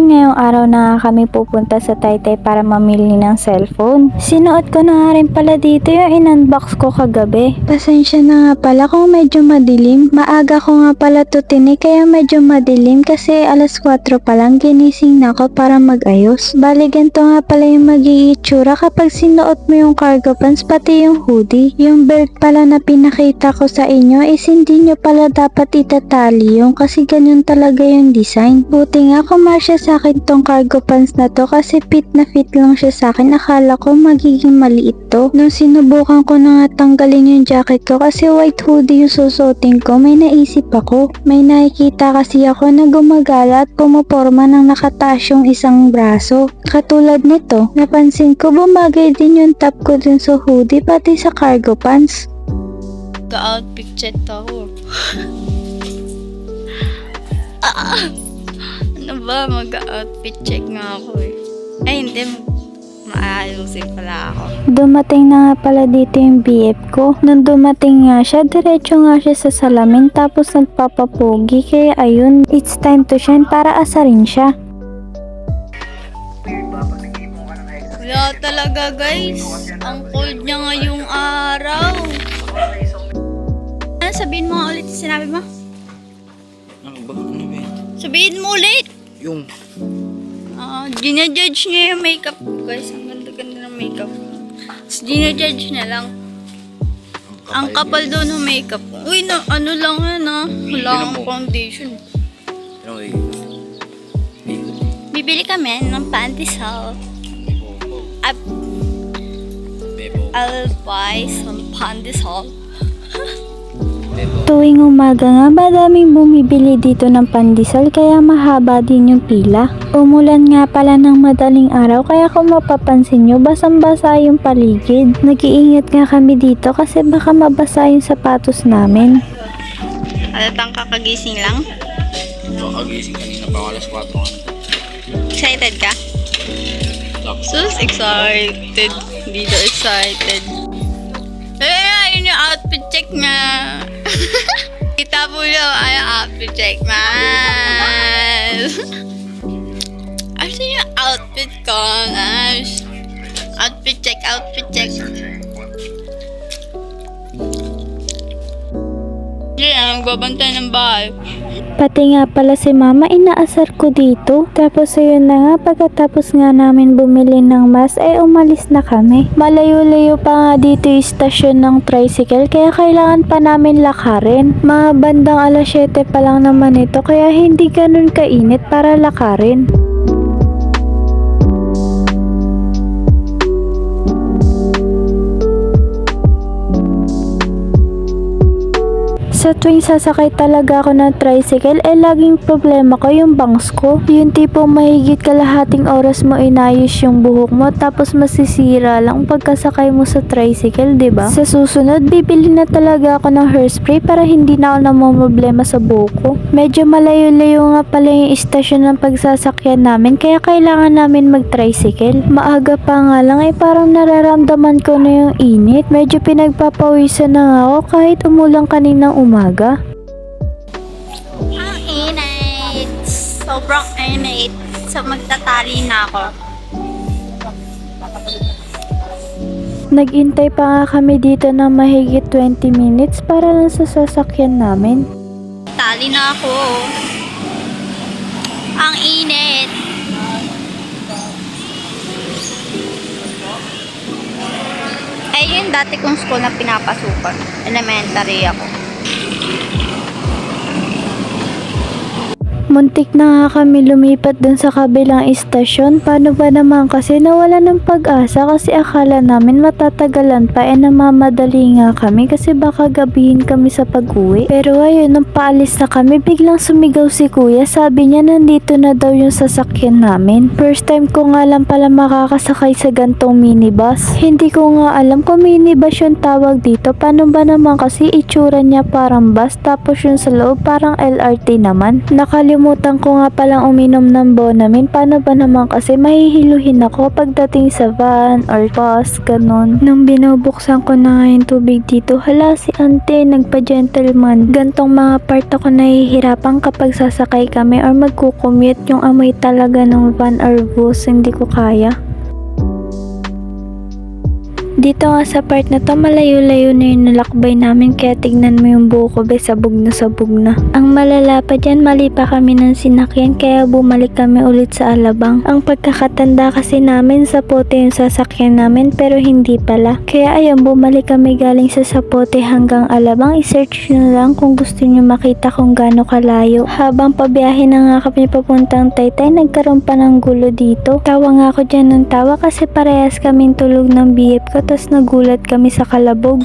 naman ngayong araw na kami pupunta sa Taytay para mamili ng cellphone. Sinuot ko na nga rin pala dito yung in-unbox ko kagabi. Pasensya na nga pala kung medyo madilim. Maaga ko nga pala to tinik kaya medyo madilim kasi alas 4 pa lang ginising na ako para mag-ayos. Bali ganito nga pala yung mag-iitsura kapag sinuot mo yung cargo pants pati yung hoodie. Yung belt pala na pinakita ko sa inyo is hindi nyo pala dapat itatali yung kasi ganyan talaga yung design. Buti nga kumasya sa akin tong cargo pants na to kasi fit na fit lang siya sa akin. Akala ko magiging maliit to. Nung sinubukan ko na nga tanggalin yung jacket ko kasi white hoodie yung susuotin ko, may naisip ako. May nakikita kasi ako na gumagala at pumuporma ng nakataas yung isang braso. Katulad nito, napansin ko bumagay din yung top ko dun sa hoodie pati sa cargo pants. Ka-outfit check ako. Ano ba? Mag-outfit check nga ako eh. Ay hindi, maayusin pala ako. Dumating na nga pala dito yung BF ko. Nung dumating nga siya, diretso nga siya sa salamin tapos nagpapapogi. Kaya ayun, it's time to shine para asarin siya. Wala talaga guys. Ang cold niya ngayong araw. Ano sabihin mo nga ulit yung sinabi mo? Ano ba? Ano ba yan? Sabihin mo ulit! Yung... Ginajudge niya yung makeup ko guys. Ang ganda-ganda ng makeup. Tapos ginajudge niya lang. Ang kapal daw ng makeup. Uy, no, ano lang yan ah. Wala akong foundation. Ano eh? Bibili kami ng pantisol. I'll buy some pandesal. Tuwing umaga nga, madaming bumibili dito ng pandesal kaya mahaba din yung pila. Umulan nga pala ng madaling araw kaya kung mapapansin nyo, basang-basa yung paligid. Nag-iingat nga kami dito kasi baka mabasa yung sapatos namin. Alatang kakagising lang. Kakagising kanina pa alas 4. Excited ka? Sus, excited. Dito excited. Ayun yung outfit check nga. Kita po yung outfit check, man. Ayun yung outfit ko. Outfit check, outfit check. Hindi, nagbabantay ng bahay. Pati nga pala si mama inaasar ko dito. Tapos ayun na nga, pagkatapos nga namin bumili ng mask ay umalis na kami. Malayo-layo pa nga dito yung stasyon ng tricycle kaya kailangan pa namin lakarin. Mga bandang alas 7 pa lang naman ito kaya hindi ganun kainit para lakarin. Sa tuwing sasakay talaga ako ng tricycle, laging problema ko yung bangs ko. Yung tipong mahigit kalahating oras mo inayos yung buhok mo tapos masisira lang pagkasakay mo sa tricycle, diba? Sa susunod, bibili na talaga ako ng hairspray para hindi na ako namumroblema sa buhok ko. Medyo malayo-layo nga pala yung istasyon ng pagsasakyan namin kaya kailangan namin mag-tricycle. Maaga pa nga lang ay parang nararamdaman ko na yung init. Medyo pinagpapawisan na nga ako kahit umulang kaninang umaga. Ang init. Sobrang init. So, magtatali na ako. Nagintay pa nga kami dito ng mahigit 20 minutes para lang sa sasakyan namin. Tali na ako. Ang init. Ay, yun dati kong school na pinapasukan. Elementary ako. Muntik na nga kami lumipat dun sa kabilang istasyon. Paano ba naman kasi nawala ng pag-asa kasi akala namin matatagalan pa namamadali nga kami kasi baka gabihin kami sa pag-uwi. Pero ayun, nung paalis na kami, biglang sumigaw si kuya. Sabi niya nandito na daw yung sasakyan namin. First time ko nga lang pala makakasakay sa gantong minibus. Hindi ko nga alam kung minibus yung tawag dito. Paano ba naman kasi itsura niya parang bus tapos yung sa loob parang LRT naman. Nakalimutan Nakalimutan ko nga palang uminom ng Bonamin. Paano ba naman kasi mahihiluhin ako pagdating sa van or bus, ganun. Nung binubuksan ko na nga yung tubig dito, hala si ante, nagpa-gentleman. Gantong mga part ako nahihirapan kapag sasakay kami or magkukumute, yung amoy talaga ng van or bus, hindi ko kaya. Dito nga sa part na to, malayo-layo na yung nalakbay namin, kaya tignan mo yung buho ko, be, sabog na sabog na. Ang malala pa dyan, mali pa kami ng sinakyan, kaya bumalik kami ulit sa Alabang. Ang pagkakatanda kasi namin, Zapote yung sasakyan namin, pero hindi pala. Kaya ayun, bumalik kami galing sa Zapote hanggang Alabang. I-search nyo lang kung gusto nyo makita kung gaano kalayo. Habang pabiyahe na nga kami papuntang Taytay, nagkaroon pa ng gulo dito. Tawa nga ako dyan ng tawa kasi parehas kaming tulog ng BF ko, tas nagulat kami sa kalabog.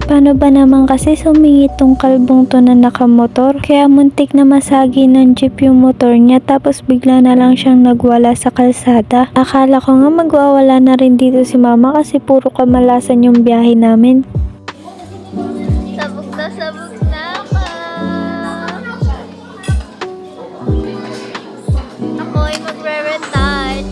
Paano ba naman kasi sumingit tong kalbong to na nakamotor? Kaya muntik na masagi ng jeep yung motor niya, tapos bigla na lang siyang nagwala sa kalsada. Akala ko nga magwawala na rin dito si mama kasi puro kamalasan yung biyahe namin. Sabog na ako. Ako'y magre-retouch.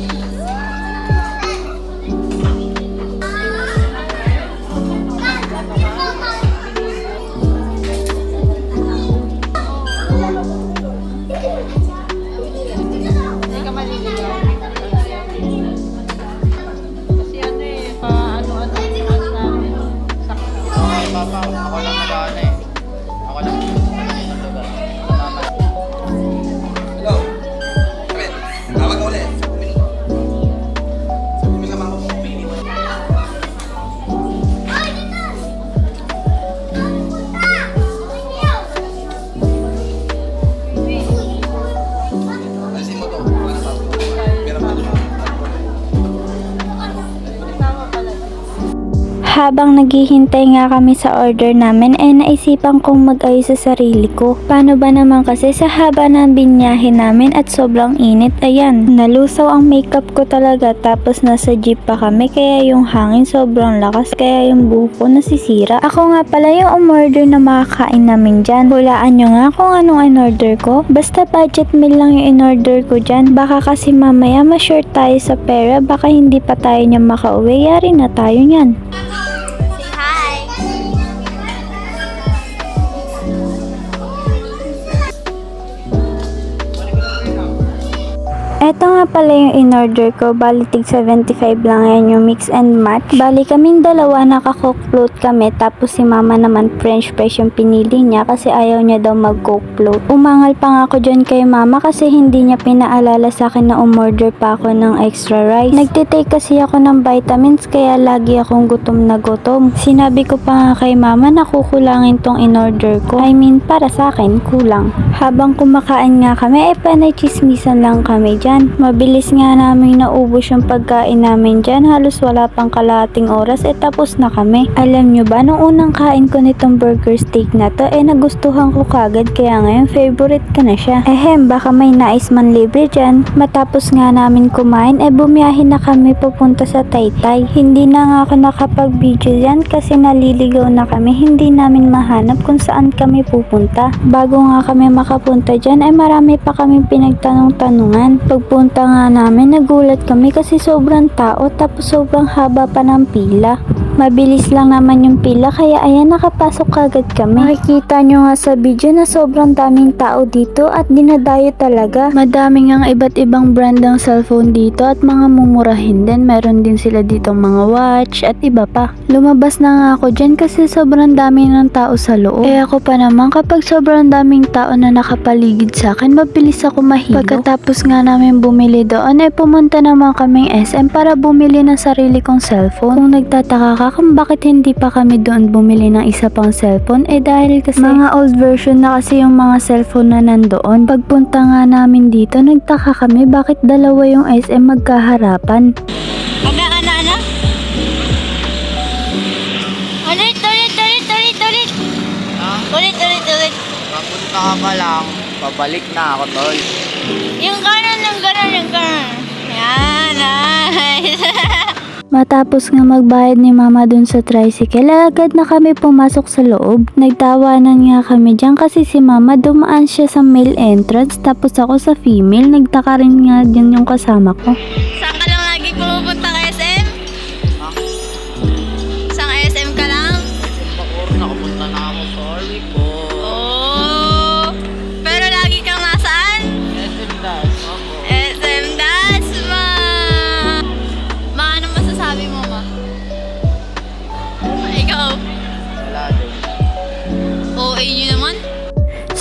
Hindi ka maliligaw. Kasi ano eh, ano-ano yung oras namin. Sakto. Okay, papa, ako lang nag-ano eh. Ako lang yung lugar. Hello? Kapit, tawag ka ulit. Sabi mo sa mama mo, pili mo. Alisin mo to. Wala na pa. Pera mo to. Tama pala. Habang naghihintay nga kami sa order namin, naisipan kong mag-ayos sa sarili ko. Paano ba naman kasi sa haba ng binyahe namin at sobrang init, ayan, nalusaw ang makeup ko talaga, tapos nasa jeep pa kami, kaya yung hangin sobrang lakas, kaya yung buhok ko nasisira. Ako nga pala yung umorder na makakain namin dyan. Hulaan nyo nga kung anong in-order ko. Basta budget meal lang yung in-order ko dyan. Baka kasi mamaya ma-short tayo sa pera, baka hindi pa tayo niya makauwi, yari na tayo nyan. Say hi. Eto nga pala yung in-order ko, bali tig 75 lang yan yung mix and match. Bali kaming dalawa naka-coke float kami, tapos si mama naman french fries yung pinili niya kasi ayaw niya daw mag-coke float. Umangal pa nga ako dyan kay mama kasi hindi niya pinaalala sa akin na umorder pa ako ng extra rice. Nagtitake kasi ako ng vitamins kaya lagi akong gutom na gutom. Sinabi ko pa nga kay mama na kukulangin tong in-order ko. I mean, para sa akin, kulang. Habang kumakain nga kami, panay chismisan lang kami dyan. Mabilis nga namin naubos yung pagkain namin dyan. Halos wala pang kalahating oras, tapos na kami. Alam nyo ba, nung unang kain ko nitong burger steak na to, nagustuhan ko kagad, kaya ngayon favorite ko na siya. Baka may nais man libre dyan. Matapos nga namin kumain, bumiyahe na kami papunta sa Taytay. Hindi na nga ako nakapag-video dyan kasi naliligaw na kami. Hindi namin mahanap kung saan kami pupunta. Bago nga kami makapunta dyan, marami pa kaming pinagtanong-tanungan. Pagpunta nga namin, nagulat kami kasi sobrang tao, tapos sobrang haba pa ng pila. Mabilis lang naman yung pila, kaya ayan, nakapasok kagad kami. Makikita nyo nga sa video na sobrang daming tao dito at dinadayo talaga. Madaming ang iba't ibang brand ng cellphone dito at mga mumurahin din. Meron din sila ditong mga watch at iba pa. Lumabas na nga ako dyan kasi sobrang dami ng tao sa loob. Ako pa naman, kapag sobrang daming tao na nakapaligid sa akin, mabilis ako mahilo. Pagkatapos nga namin bumili doon, pumunta naman kaming SM para bumili ng sarili kong cellphone. Kung nagtataka ka kung bakit hindi pa kami doon bumili ng isa pang cellphone, dahil kasi mga old version na kasi yung mga cellphone na nandoon. Pagpunta nga namin dito, nagtaka kami bakit dalawa yung SM magkaharapan. Ano? Ulit. Ha? Ulit. Papunta ka pa lang, pabalik na ako, tol. Yung ganon. Yan, nice. Matapos nga magbayad ni mama dun sa tricycle, agad na kami pumasok sa loob. Nagtawanan nga kami dyan kasi si mama dumaan siya sa male entrance tapos ako sa female. Nagtaka rin nga dyan yung kasama ko. Saan ka lang lagi pumupunta ka SM? Saan SM ka lang? Bacoor, nakapunta na ako. Sorry po. Oh, pero lagi kang nasaan? SM Dash. Ako. SM Dasma! Ma, ano masasabi mo, ma? Ikaw? Wala din. OA nyo naman?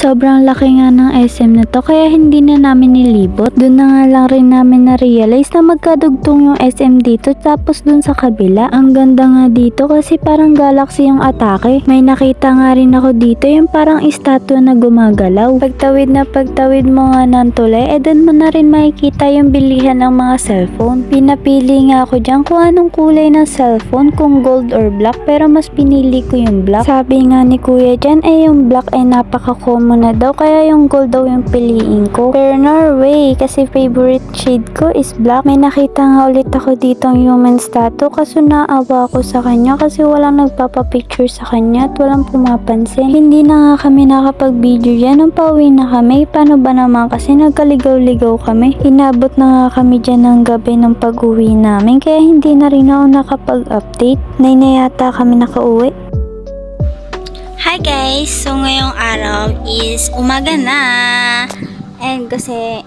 Sobrang laki nga ng SM na to kaya hindi na namin nilibot. Doon na nga lang rin namin na-realize na magkadugtong yung SM dito tapos doon sa kabila. Ang ganda nga dito kasi parang galaxy yung atake. May nakita nga rin ako dito yung parang estatwa na gumagalaw. Pagtawid mo nga ng tulay, doon mo na rin makikita yung bilihan ng mga cellphone. Pinapili nga ako dyan kung anong kulay ng cellphone, kung gold or black, pero mas pinili ko yung black. Sabi nga ni kuya dyan yung black ay napaka-common na daw kaya yung gold daw yung piliin ko. Pero Norway kasi favorite shade ko is black. May nakita nga ulit ako ditong human statue kaso naawa ako sa kanya kasi walang nagpapapicture sa kanya at walang pumapansin. Hindi na nga kami nakapag-video dyan nung pauwi na kami. Paano ba naman kasi nagkaligaw-ligaw kami. Inabot na nga kami dyan ng gabi ng pag-uwi namin kaya hindi na rin ako nakapag-update. 9 na yata kami nakauwi. Hi guys! So ngayong araw is umaga na. And kasi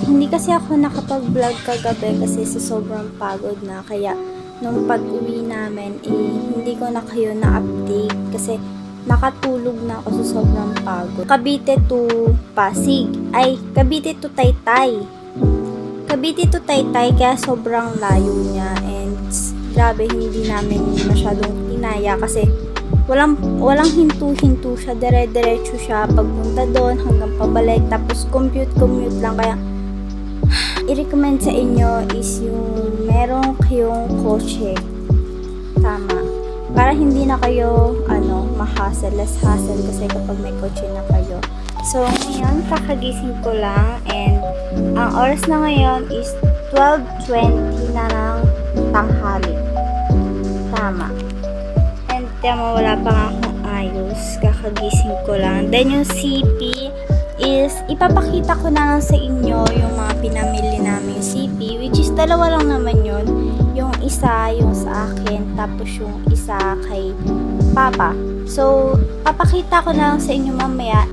hindi kasi ako nakapag-vlog kagabi kasi sa sobrang pagod na. Kaya nung pag-uwi namin hindi ko na kayo na-update kasi nakatulog na ako sa sobrang pagod. Cavite to Pasig. Ay, Cavite to Taytay. Cavite to Taytay kaya sobrang layo niya. And grabe hindi namin masyadong inaya kasi walang hinto-hinto siya, dire-diretso siya pagpunta doon hanggang pabalik, tapos commute lang. Kaya i-recommend sa inyo is yung meron kayong kotse, tama, para hindi na kayo less hassle kasi kapag may kotse na kayo. So ngayon kakagising ko lang and ang oras na ngayon is 12:20 na ng tanghali, tama. Tama, wala pa nga akong ayos. Kakagising ko lang. Then yung CP is ipapakita ko na lang sa inyo yung mga pinamili namin CP, which is dalawa lang naman yun. Yung isa yung sa akin, tapos yung isa kay Papa. So papakita ko na lang sa inyo mamaya.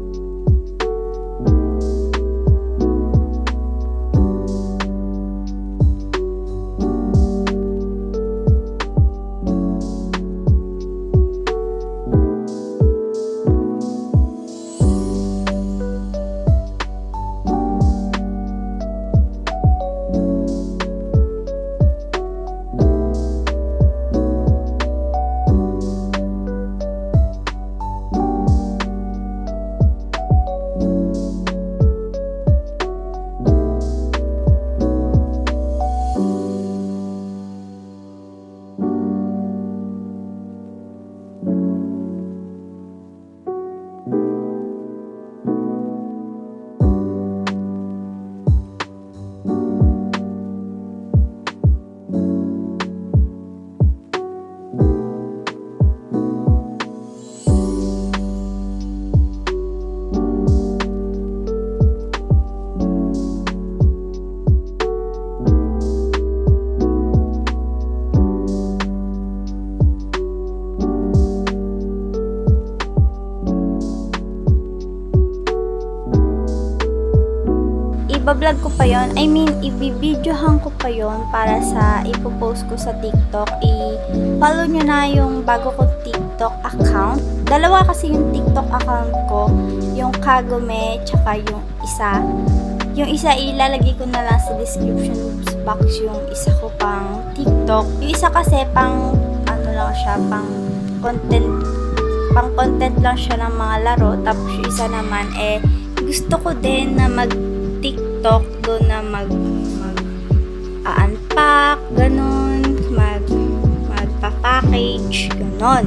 Ibablog ko pa yon. I mean, ibibidyohan ko pa yon para sa ipopost ko sa TikTok. I-follow nyo na yung bago ko TikTok account. Dalawa kasi yung TikTok account ko. Yung Kagome, tsaka yung isa. Yung isa ilalagay ko na lang sa description box yung isa ko pang TikTok. Yung isa kasi pang lang siya, pang content lang siya ng mga laro. Tapos yung isa naman gusto ko din na mag-TikTok doon na mag-unpack, ganun, magpa-package, ganun.